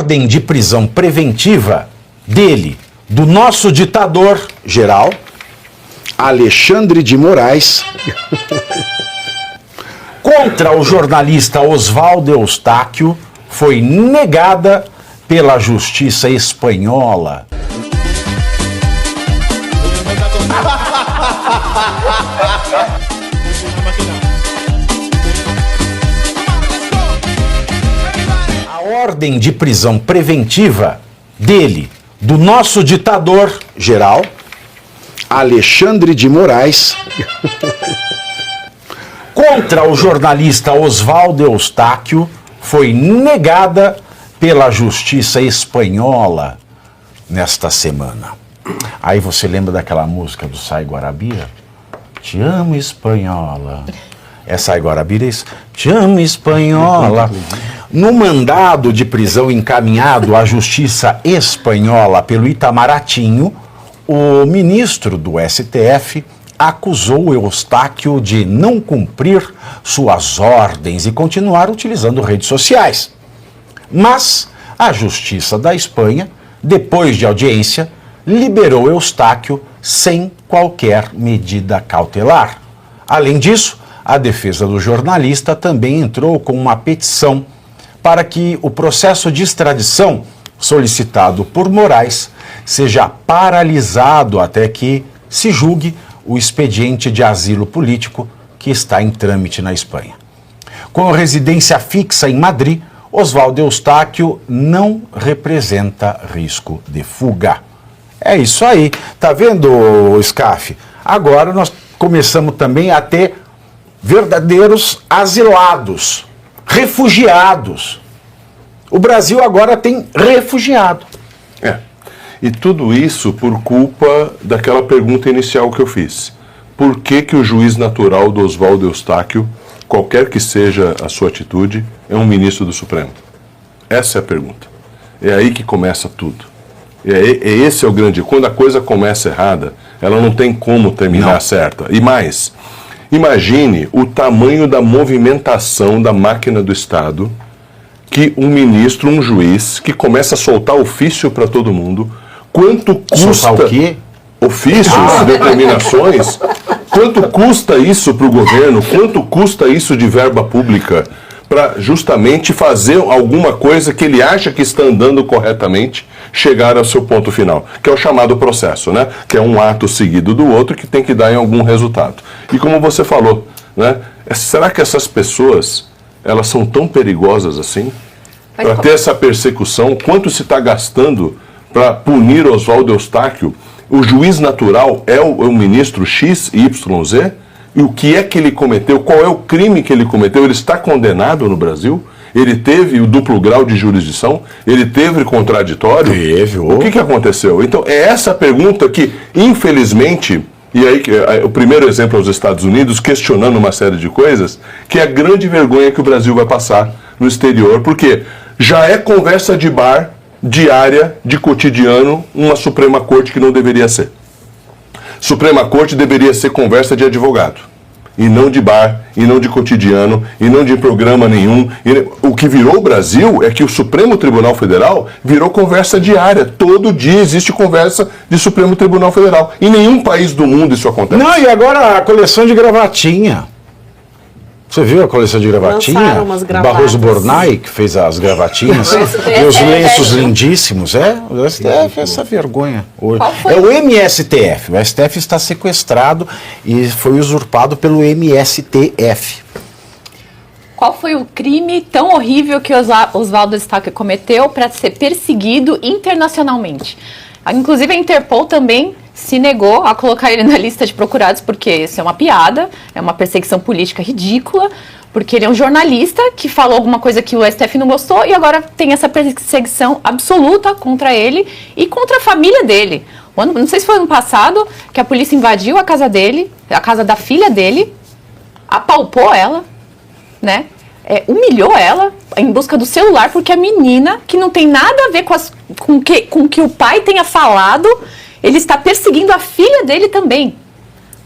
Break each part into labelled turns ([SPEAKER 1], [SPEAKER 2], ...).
[SPEAKER 1] ordem de prisão preventiva dele, do nosso ditador geral,
[SPEAKER 2] Alexandre de Moraes,
[SPEAKER 1] contra o jornalista Oswaldo Eustáquio foi negada pela justiça espanhola. A ordem de prisão preventiva dele, do nosso ditador
[SPEAKER 2] geral, Alexandre de Moraes,
[SPEAKER 1] contra o jornalista Oswaldo Eustáquio foi negada pela justiça espanhola nesta semana. Aí você lembra daquela música do Sai Guarabira? Te amo, espanhola. É Sai Guarabira isso? Te amo, espanhola. No mandado de prisão encaminhado à justiça espanhola pelo Itamaratinho, o ministro do STF acusou Eustáquio de não cumprir suas ordens e continuar utilizando redes sociais. Mas a Justiça da Espanha, depois de audiência, liberou Eustáquio sem qualquer medida cautelar. Além disso, a defesa do jornalista também entrou com uma petição para que o processo de extradição solicitado por Moraes seja paralisado até que se julgue o expediente de asilo político que está em trâmite na Espanha. Com residência fixa em Madrid, Oswaldo Eustáquio não representa risco de fuga. É isso aí. Tá vendo, Scaff? Agora nós começamos também a ter verdadeiros asilados, refugiados. O Brasil agora tem refugiado.
[SPEAKER 3] E tudo isso por culpa daquela pergunta inicial que eu fiz. Por que o juiz natural do Oswaldo Eustáquio, qualquer que seja a sua atitude, é um ministro do Supremo? Essa é a pergunta. É aí que começa tudo. Esse é o grande... Quando a coisa começa errada, ela não tem como terminar certa. E mais, imagine o tamanho da movimentação da máquina do Estado que um ministro, um juiz, que começa a soltar ofício para todo mundo. Quanto custa...
[SPEAKER 1] Soltar o quê?
[SPEAKER 3] Ofícios, determinações. Quanto custa isso para o governo? Quanto custa isso de verba pública para justamente fazer alguma coisa que ele acha que está andando corretamente, chegar ao seu ponto final, que é o chamado processo, né? Que é um ato seguido do outro que tem que dar em algum resultado. E como você falou, né? Será que essas pessoas, elas são tão perigosas assim? Para ter essa persecução, quanto se está gastando para punir Oswaldo Eustáquio? O juiz natural é o ministro X, Y, Z? E o que é que ele cometeu? Qual é o crime que ele cometeu? Ele está condenado no Brasil? Ele teve o duplo grau de jurisdição? Ele teve contraditório?
[SPEAKER 1] Teve.
[SPEAKER 3] O que aconteceu? Então, é essa pergunta que, infelizmente, e aí o primeiro exemplo é os Estados Unidos, questionando uma série de coisas, que é a grande vergonha que o Brasil vai passar no exterior, porque já é conversa de bar diária, de cotidiano, uma Suprema Corte que não deveria ser. Suprema Corte deveria ser conversa de advogado, e não de bar, e não de cotidiano, e não de programa nenhum. O que virou o Brasil é que o Supremo Tribunal Federal virou conversa diária. Todo dia existe conversa de Supremo Tribunal Federal. Em nenhum país do mundo isso acontece.
[SPEAKER 1] Não, e agora a coleção de gravatinha. Você viu a coleção de gravatinha? Barroso Bornai, que fez as gravatinhas. E os lenços lindíssimos. O STF, essa vergonha. É o MSTF. O STF está sequestrado e foi usurpado pelo MSTF.
[SPEAKER 4] Qual foi o crime tão horrível que Oswaldo Eustáquio cometeu para ser perseguido internacionalmente? Inclusive a Interpol também se negou a colocar ele na lista de procurados, porque isso é uma piada, é uma perseguição política ridícula, porque ele é um jornalista que falou alguma coisa que o STF não gostou e agora tem essa perseguição absoluta contra ele e contra a família dele. Não sei se foi ano passado que a polícia invadiu a casa dele, a casa da filha dele, apalpou ela, né? Humilhou ela em busca do celular, porque a menina, que não tem nada a ver com o que o pai tenha falado, ele está perseguindo a filha dele também,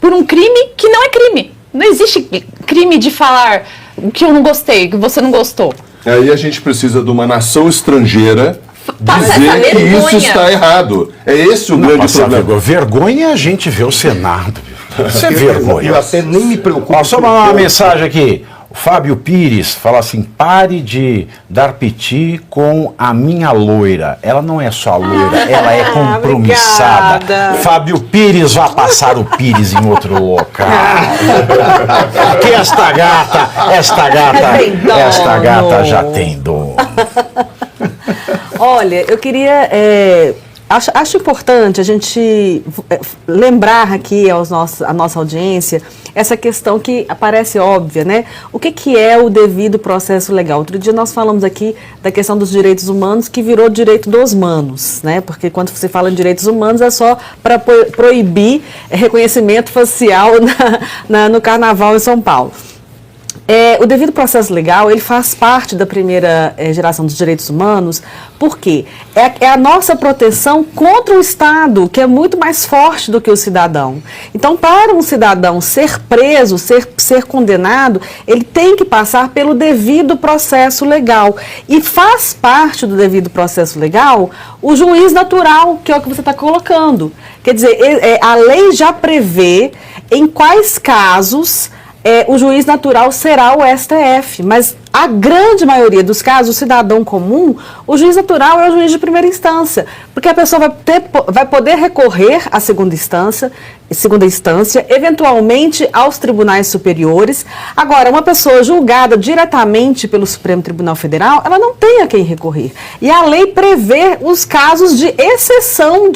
[SPEAKER 4] por um crime que não é crime. Não existe crime de falar o que eu não gostei, o que você não gostou.
[SPEAKER 3] Aí a gente precisa de uma nação estrangeira
[SPEAKER 4] passar
[SPEAKER 3] dizer
[SPEAKER 4] essa
[SPEAKER 3] que isso
[SPEAKER 4] vergonha.
[SPEAKER 3] está errado. É esse o grande
[SPEAKER 1] Passar
[SPEAKER 3] problema.
[SPEAKER 1] vergonha é a gente ver o Senado. Isso é vergonha.
[SPEAKER 5] Eu até nem me preocupo.
[SPEAKER 1] Ó, só uma mensagem aqui. O Fábio Pires fala assim: pare de dar piti com a minha loira. Ela não é só loira, ela é compromissada.
[SPEAKER 6] Obrigada.
[SPEAKER 1] Fábio Pires vai passar o Pires em outro local. Porque esta
[SPEAKER 6] Tem dono.
[SPEAKER 1] já tem dono.
[SPEAKER 6] Olha, eu queria. Acho importante a gente lembrar aqui à nossa audiência essa questão que parece óbvia, né? O que é o devido processo legal? Outro dia nós falamos aqui da questão dos direitos humanos, que virou direito dos manos, né? Porque quando você fala em direitos humanos é só para proibir reconhecimento facial no Carnaval em São Paulo. O devido processo legal, ele faz parte da primeira geração dos direitos humanos, porque é a nossa proteção contra o Estado, que é muito mais forte do que o cidadão. Então, para um cidadão ser preso, ser condenado, ele tem que passar pelo devido processo legal. E faz parte do devido processo legal o juiz natural, que é o que você está colocando. Quer dizer, a lei já prevê em quais casos o juiz natural será o STF, mas a grande maioria dos casos, o cidadão comum, o juiz natural é o juiz de primeira instância, porque a pessoa vai poder recorrer à segunda instância, eventualmente aos tribunais superiores. Agora, uma pessoa julgada diretamente pelo Supremo Tribunal Federal, ela não tem a quem recorrer. E a lei prevê os casos de exceção,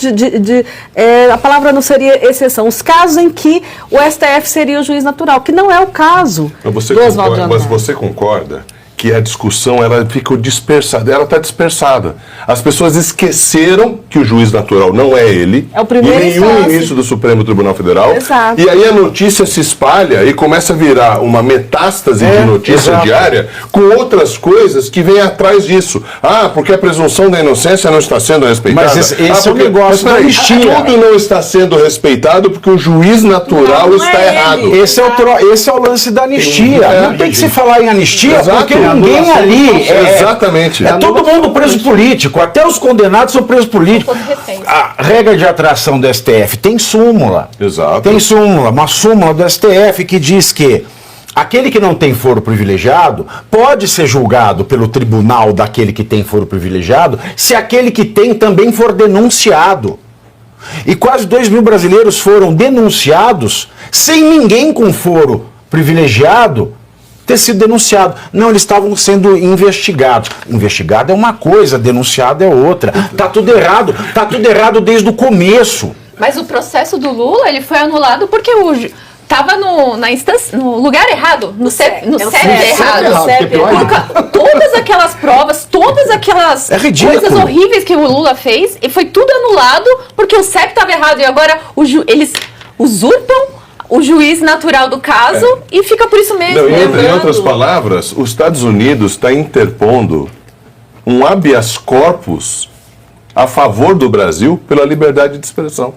[SPEAKER 6] a palavra não seria exceção, os casos em que o STF seria o juiz natural, que não é o caso do Oswaldo de Andrade.
[SPEAKER 3] Mas você concorda que a discussão ela ficou dispersada, ela está dispersada. As pessoas esqueceram que o juiz natural não é ele,
[SPEAKER 6] é o primeiro
[SPEAKER 3] e nenhum ministro do Supremo Tribunal Federal.
[SPEAKER 6] Exato.
[SPEAKER 3] E aí a notícia se espalha e começa a virar uma metástase de notícia diária com outras coisas que vêm atrás disso. Porque a presunção da inocência não está sendo respeitada.
[SPEAKER 1] Mas esse é o negócio da anistia.
[SPEAKER 3] Tudo não está sendo respeitado porque o juiz natural
[SPEAKER 6] não
[SPEAKER 3] está
[SPEAKER 6] é
[SPEAKER 3] errado.
[SPEAKER 6] ele.
[SPEAKER 1] Esse é o lance da anistia. Não tem que se falar em anistia,
[SPEAKER 3] Exato.
[SPEAKER 1] porque ninguém ali
[SPEAKER 3] Exatamente.
[SPEAKER 1] É todo mundo preso político, até os condenados são presos políticos. A regra de atração do STF tem súmula.
[SPEAKER 3] Exato.
[SPEAKER 1] Tem súmula, uma súmula do STF que diz que aquele que não tem foro privilegiado pode ser julgado pelo tribunal daquele que tem foro privilegiado se aquele que tem também for denunciado. E quase 2 mil brasileiros foram denunciados sem ninguém com foro privilegiado ter sido denunciado. Não, eles estavam sendo investigados. Investigado é uma coisa, denunciado é outra. Tá tudo errado desde o começo.
[SPEAKER 4] Mas o processo do Lula, ele foi anulado porque estava no lugar errado, no CEP errado. Todas aquelas provas, todas aquelas coisas horríveis que o Lula fez, e foi tudo anulado porque o CEP estava errado. E agora eles usurpam o juiz natural do caso e fica por isso mesmo.
[SPEAKER 3] Não, em outras palavras, os Estados Unidos está interpondo um habeas corpus a favor do Brasil pela liberdade de expressão.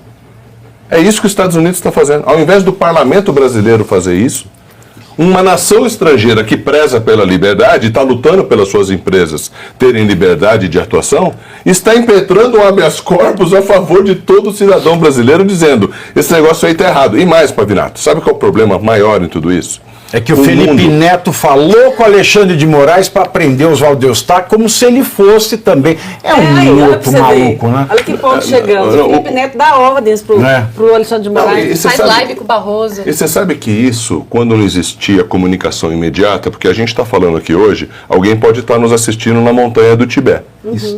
[SPEAKER 3] É isso que os Estados Unidos está fazendo. Ao invés do parlamento brasileiro fazer isso, uma nação estrangeira que preza pela liberdade, está lutando pelas suas empresas terem liberdade de atuação, está impetrando um habeas corpus a favor de todo cidadão brasileiro, dizendo, esse negócio aí está errado. E mais, Pavinato, sabe qual é o problema maior em tudo isso?
[SPEAKER 1] É que o Felipe Neto falou com o Alexandre de Moraes para prender Oswaldo Eustáquio como se ele fosse também. É um outro maluco, né?
[SPEAKER 6] Olha que ponto chegamos. O Felipe Neto dá ordens pro Alexandre de Moraes.
[SPEAKER 4] Faz live com o Barroso.
[SPEAKER 3] E você sabe que isso, quando não existia comunicação imediata, porque a gente está falando aqui hoje, alguém pode estar nos assistindo na montanha do Tibete.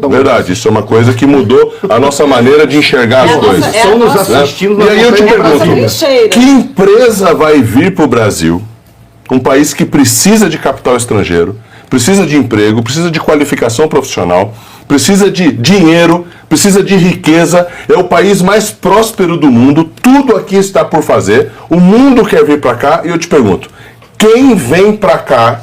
[SPEAKER 3] Verdade, isso é uma coisa que mudou a nossa maneira de enxergar as coisas.
[SPEAKER 5] Estão nos assistindo
[SPEAKER 3] E aí eu te pergunto,
[SPEAKER 6] trincheira.
[SPEAKER 3] que empresa vai vir para o Brasil, um país que precisa de capital estrangeiro, precisa de emprego, precisa de qualificação profissional, precisa de dinheiro, precisa de riqueza, é o país mais próspero do mundo, tudo aqui está por fazer, o mundo quer vir para cá, e eu te pergunto, quem vem para cá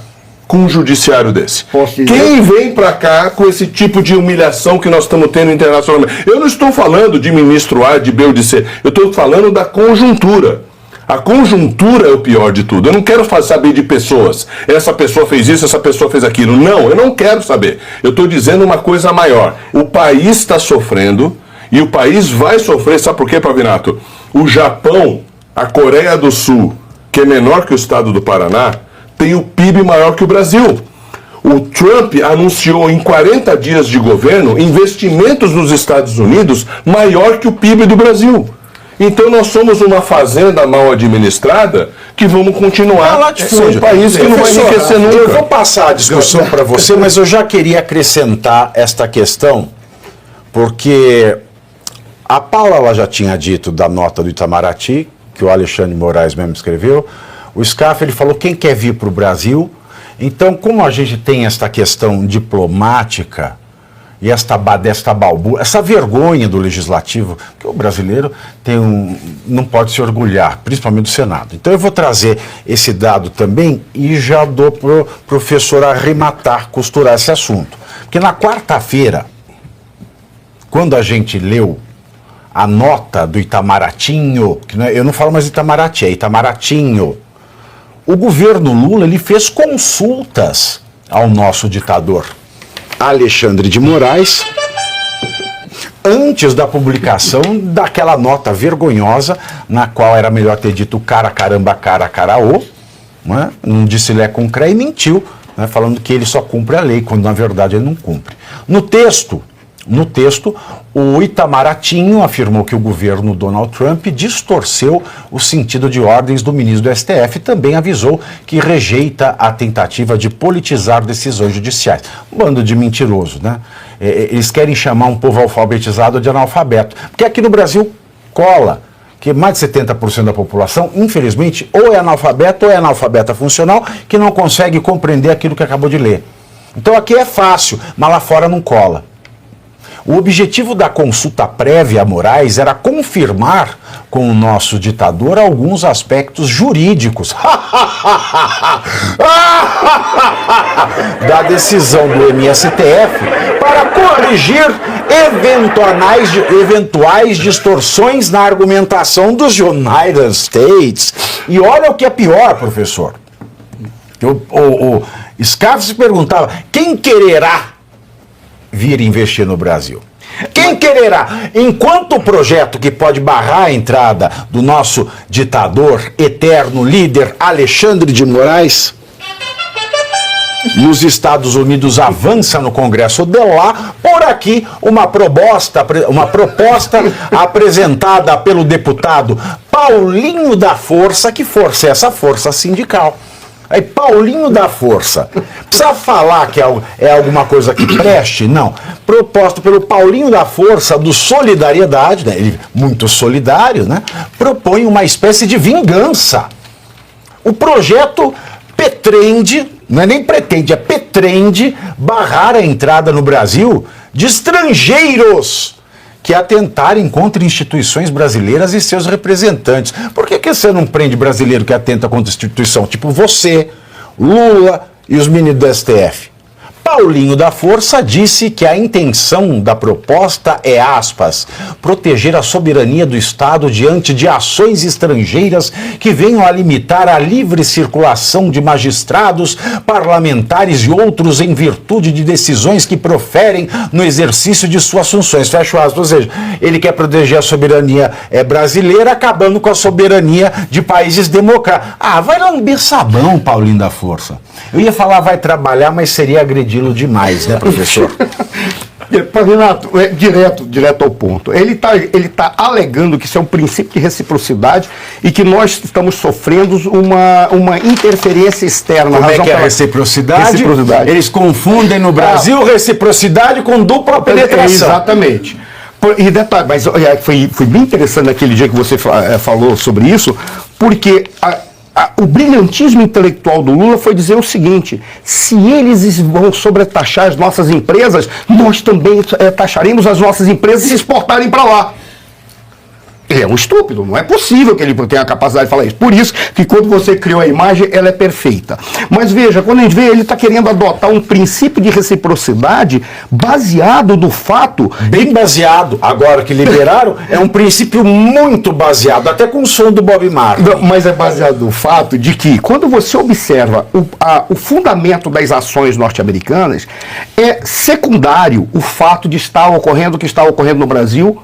[SPEAKER 3] com um judiciário desse? Quem vem para cá com esse tipo de humilhação que nós estamos tendo internacionalmente? Eu não estou falando de ministro A, de B ou de C, eu estou falando da conjuntura. A conjuntura é o pior de tudo. Eu não quero saber de pessoas. Essa pessoa fez isso, essa pessoa fez aquilo. Não, eu não quero saber. Eu estou dizendo uma coisa maior. O país está sofrendo e o país vai sofrer. Sabe por quê, Pavinato? O Japão, a Coreia do Sul, que é menor que o estado do Paraná, tem o PIB maior que o Brasil. O Trump anunciou em 40 dias de governo investimentos nos Estados Unidos maior que o PIB do Brasil. Então nós somos uma fazenda mal administrada que vamos continuar ser um país que não vai enriquecer nunca.
[SPEAKER 1] Eu vou passar a discussão para você, mas eu já queria acrescentar esta questão, porque a Paula ela já tinha dito da nota do Itamaraty, que o Alexandre de Moraes mesmo escreveu. O Scaff, ele falou, quem quer vir para o Brasil? Então, como a gente tem esta questão diplomática e esta balbúrdia, essa vergonha do legislativo, que o brasileiro não pode se orgulhar, principalmente do Senado. Então eu vou trazer esse dado também e já dou para o professor arrematar, costurar esse assunto. Porque na quarta-feira, quando a gente leu a nota do Itamaratinho, que não é, eu não falo mais Itamaraty, é Itamaratinho, o governo Lula ele fez consultas ao nosso ditador
[SPEAKER 2] Alexandre de Moraes,
[SPEAKER 1] antes da publicação daquela nota vergonhosa, na qual era melhor ter dito cara, caramba, cara, caraô, não disse lé com cré e mentiu, né, falando que ele só cumpre a lei, quando na verdade ele não cumpre. No texto, o Itamaratinho afirmou que o governo Donald Trump distorceu o sentido de ordens do ministro do STF e também avisou que rejeita a tentativa de politizar decisões judiciais. Um bando de mentirosos, né? Eles querem chamar um povo alfabetizado de analfabeto, porque aqui no Brasil cola que mais de 70% da população, infelizmente, ou é analfabeto ou é analfabeta funcional, que não consegue compreender aquilo que acabou de ler. Então aqui é fácil, mas lá fora não cola. O objetivo da consulta prévia a Moraes era confirmar com o nosso ditador alguns aspectos jurídicos da decisão do MSTF para corrigir eventuais distorções na argumentação dos United States. E olha o que é pior, professor. O Scaff se perguntava, quem quererá vir investir no Brasil? Quem quererá? Enquanto o projeto que pode barrar a entrada do nosso ditador, eterno líder Alexandre de Moraes, nos Estados Unidos avança no Congresso de lá, por aqui uma proposta apresentada pelo deputado Paulinho da Força. Que força é essa? Força sindical. Aí, Paulinho da Força, precisa falar que é alguma coisa que preste? Não. Proposto pelo Paulinho da Força, do Solidariedade, né? Ele, muito solidário, né? Propõe uma espécie de vingança. O projeto pretende, não é nem pretende, é pretende barrar a entrada no Brasil de estrangeiros que atentarem contra instituições brasileiras e seus representantes. Por que você não prende brasileiro que atenta contra a instituição? Tipo você, Lula e os meninos do STF. Paulinho da Força disse que a intenção da proposta é, aspas, proteger a soberania do Estado diante de ações estrangeiras que venham a limitar a livre circulação de magistrados, parlamentares e outros em virtude de decisões que proferem no exercício de suas funções. Fecha aspas. Ou seja, ele quer proteger a soberania brasileira, acabando com a soberania de países democráticos. Ah, vai lamber sabão, Paulinho da Força. Eu ia falar vai trabalhar, mas seria agredi-lo demais, né, professor?
[SPEAKER 5] Pavinato, direto ao ponto. Ele tá alegando que isso é um princípio de reciprocidade e que nós estamos sofrendo uma interferência externa.
[SPEAKER 1] Como é que é a reciprocidade? Eles confundem no Brasil reciprocidade com dupla penetração.
[SPEAKER 5] Exatamente. E detalhe, mas foi bem interessante naquele dia que você falou sobre isso, porque o brilhantismo intelectual do Lula foi dizer o seguinte: se eles vão sobretaxar as nossas empresas, nós também taxaremos as nossas empresas se exportarem para lá. Ele é um estúpido, não é possível que ele tenha a capacidade de falar isso. Por isso que quando você criou a imagem, ela é perfeita. Mas veja, quando a gente vê, ele está querendo adotar um princípio de reciprocidade baseado no fato...
[SPEAKER 1] Bem baseado. Agora que liberaram, é um princípio muito baseado, até com o som do Bob Marley.
[SPEAKER 5] Não, mas é baseado no fato de que, quando você observa o fundamento das ações norte-americanas, é secundário o fato de estar ocorrendo o que está ocorrendo no Brasil,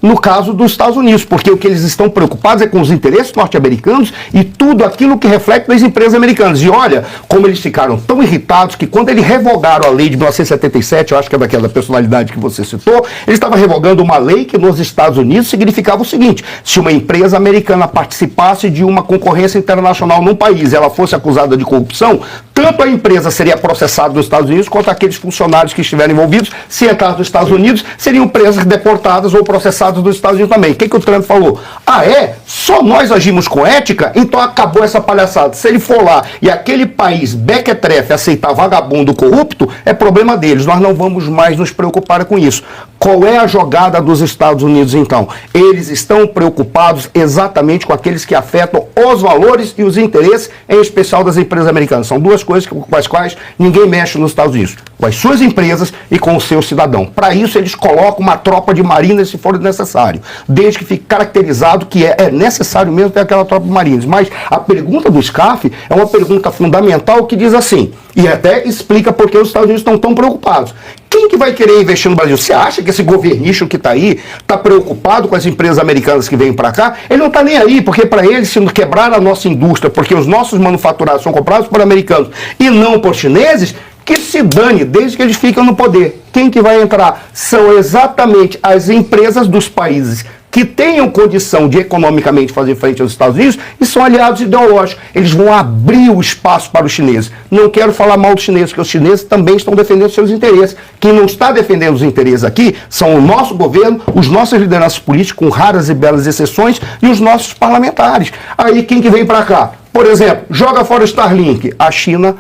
[SPEAKER 5] no caso dos Estados Unidos, porque o que eles estão preocupados é com os interesses norte-americanos e tudo aquilo que reflete das empresas americanas. E olha como eles ficaram tão irritados que quando eles revogaram a lei de 1977, eu acho que é daquela personalidade que você citou, eles estavam revogando uma lei que nos Estados Unidos significava o seguinte: se uma empresa americana participasse de uma concorrência internacional num país e ela fosse acusada de corrupção, tanto a empresa seria processada nos Estados Unidos, quanto aqueles funcionários que estiverem envolvidos, se entrassem nos Estados Unidos, seriam presas, deportadas ou processadas dos Estados Unidos também. O que o Trump falou? Ah, é? Só nós agimos com ética? Então acabou essa palhaçada. Se ele for lá e aquele país bequetrefe aceitar vagabundo corrupto, é problema deles. Nós não vamos mais nos preocupar com isso. Qual é a jogada dos Estados Unidos, então? Eles estão preocupados exatamente com aqueles que afetam os valores e os interesses, em especial das empresas americanas. São duas coisas com as quais ninguém mexe nos Estados Unidos: com as suas empresas e com o seu cidadão. Para isso, eles colocam uma tropa de marines se for necessário, desde que fique caracterizado que é necessário mesmo ter aquela tropa de marines. Mas a pergunta do SCAF é uma pergunta fundamental que diz assim, e até explica por que os Estados Unidos estão tão preocupados. Quem que vai querer investir no Brasil? Você acha que esse governicho que está aí está preocupado com as empresas americanas que vêm para cá? Ele não está nem aí, porque para ele, se quebrar a nossa indústria, porque os nossos manufaturados são comprados por americanos e não por chineses, que se dane, desde que eles ficam no poder. Quem que vai entrar? São exatamente as empresas dos países que tenham condição de economicamente fazer frente aos Estados Unidos e são aliados ideológicos. Eles vão abrir o espaço para os chineses. Não quero falar mal dos chineses, porque os chineses também estão defendendo seus interesses. Quem não está defendendo os interesses aqui são o nosso governo, os nossos lideranças políticos, com raras e belas exceções, e os nossos parlamentares. Aí quem que vem para cá? Por exemplo, joga fora o Starlink. A China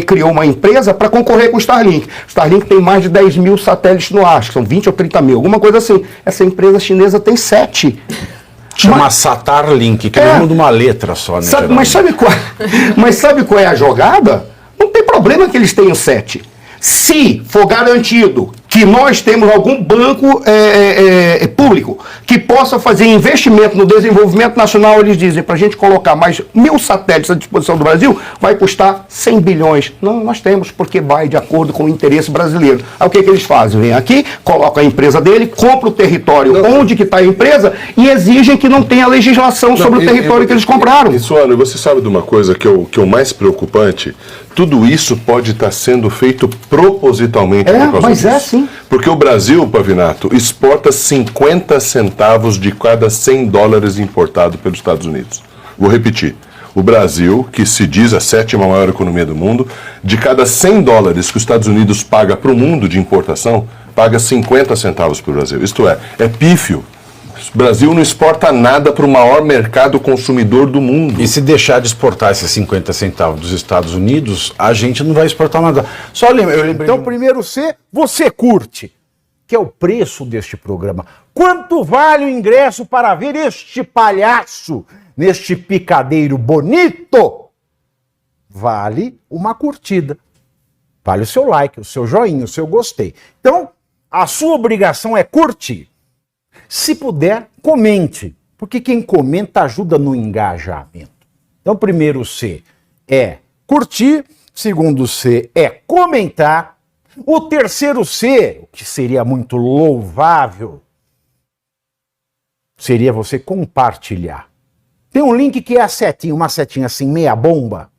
[SPEAKER 5] criou uma empresa para concorrer com o Starlink. O Starlink tem mais de 10 mil satélites no ar, acho que são 20 ou 30 mil, alguma coisa assim. Essa empresa chinesa tem 7.
[SPEAKER 1] Chama Satarlink, que é o nome de uma letra só, né?
[SPEAKER 5] Mas sabe qual é a jogada? Não tem problema que eles tenham 7. Se for garantido que nós temos algum banco público que possa fazer investimento no desenvolvimento nacional, eles dizem, para a gente colocar mais 1000 satélites à disposição do Brasil, vai custar 100 bilhões. Não, nós temos, porque vai de acordo com o interesse brasileiro. Aí o que eles fazem? Vem aqui, colocam a empresa dele, compra o território onde que está a empresa e exigem que não tenha legislação sobre o território que eles compraram.
[SPEAKER 3] Isso, Ana, você sabe de uma coisa que é o mais preocupante? Tudo isso pode estar sendo feito propositalmente por causa
[SPEAKER 5] mas
[SPEAKER 3] disso.
[SPEAKER 5] é sim.
[SPEAKER 3] Porque o Brasil, Pavinato, exporta 50 centavos de cada 100 dólares importado pelos Estados Unidos. Vou repetir. O Brasil, que se diz a 7ª maior economia do mundo, de cada 100 dólares que os Estados Unidos paga para o mundo de importação, paga 50 centavos para o Brasil. Isto é pífio. O Brasil não exporta nada para o maior mercado consumidor do mundo.
[SPEAKER 1] E se deixar de exportar esses 50 centavos dos Estados Unidos, a gente não vai exportar nada. Só eu lembrei.
[SPEAKER 7] Então, primeiro C, você curte, que é o preço deste programa. Quanto vale o ingresso para ver este palhaço neste picadeiro bonito? Vale uma curtida. Vale o seu like, o seu joinha, o seu gostei. Então, a sua obrigação é curtir. Se puder, comente, porque quem comenta ajuda no engajamento. Então, primeiro C é curtir, segundo C é comentar, o terceiro C, o que seria muito louvável, seria você compartilhar. Tem um link que é a setinha, uma setinha assim, meia bomba.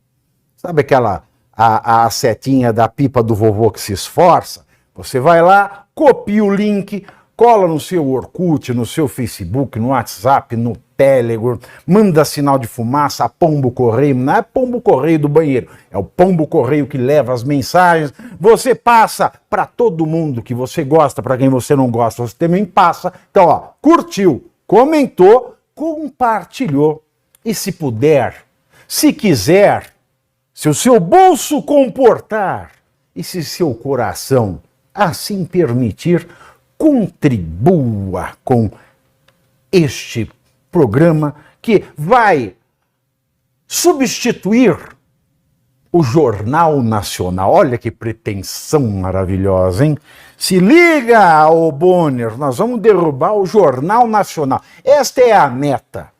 [SPEAKER 7] Sabe aquela, a setinha da pipa do vovô que se esforça? Você vai lá, copia o link, cola no seu Orkut, no seu Facebook, no WhatsApp, no Telegram, manda sinal de fumaça, pombo correio, não é pombo correio do banheiro, é o pombo correio que leva as mensagens, você passa para todo mundo que você gosta, para quem você não gosta, você também passa. Então, ó, curtiu, comentou, compartilhou, e se puder, se quiser, se o seu bolso comportar, e se seu coração assim permitir, contribua com este programa que vai substituir o Jornal Nacional. Olha que pretensão maravilhosa, hein? Se liga, ô Bonner, nós vamos derrubar o Jornal Nacional. Esta é a meta.